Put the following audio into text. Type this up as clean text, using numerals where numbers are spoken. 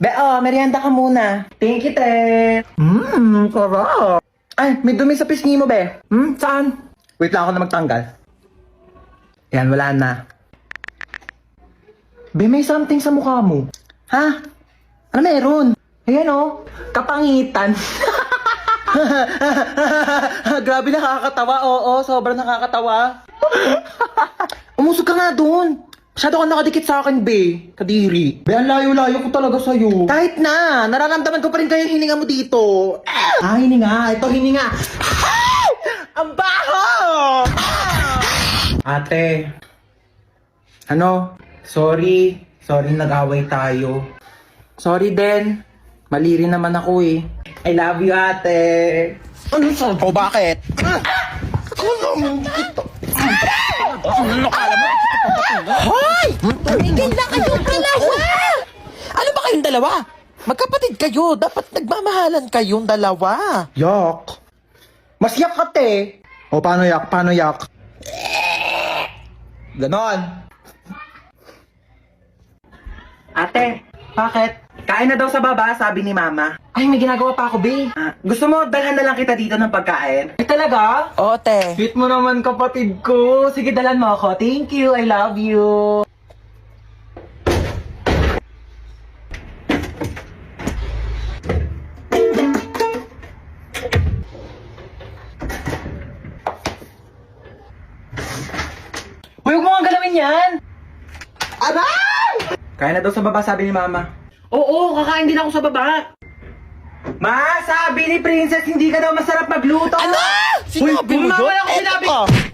Be, merienda ka muna. Thank you, te. Sarap. Ay, may dumi sa pisngi mo, be. Saan? Wait lang ako na magtanggal. Yan, wala na. Be, may something sa mukha mo. Ha? Ano meron? Ayan, kapangitan. Grabe, nakakatawa. Oo, sobrang nakakatawa. Umusog ka nga doon. Masyado ka nakadikit sa akin, be. Kadiri. Be, ang layo-layo ko talaga sa'yo. Kahit na, nararamdaman ko pa rin kayo yung hininga mo dito. Hininga. Ito, hininga. Ang baho! Ate. Ano? Sorry. Sorry, nag-away tayo. Sorry din. Mali rin naman ako eh. I love you, ate. Ano sa? O, bakit? Ano kala mo? Hoy! Tumigil na kayong dalawa! Ano ba kayong dalawa? Magkapatid kayo. Dapat nagmamahalan kayong dalawa. Yak. Mas yak ka, te. O, paano yak? Paano yak? Ganon. Ate, bakit? Kain na daw sa baba, sabi ni Mama. Ay, may ginagawa pa ako, be. Gusto mo, dalhan na lang kita dito ng pagkain? Ay, talaga? Oo, te. Sweet mo naman, kapatid ko. Sige, dalhan mo ako. Thank you, I love you. Huwag mo nga galawin yan! Aray! Kaya na daw sa baba, sabi ni Mama. Oo, kakain din ako sa baba. Ma, sabi ni Princess, hindi ka daw masarap magluto. Ano? Sinabi mo yun? Mama, ako sinabi. Eto ka.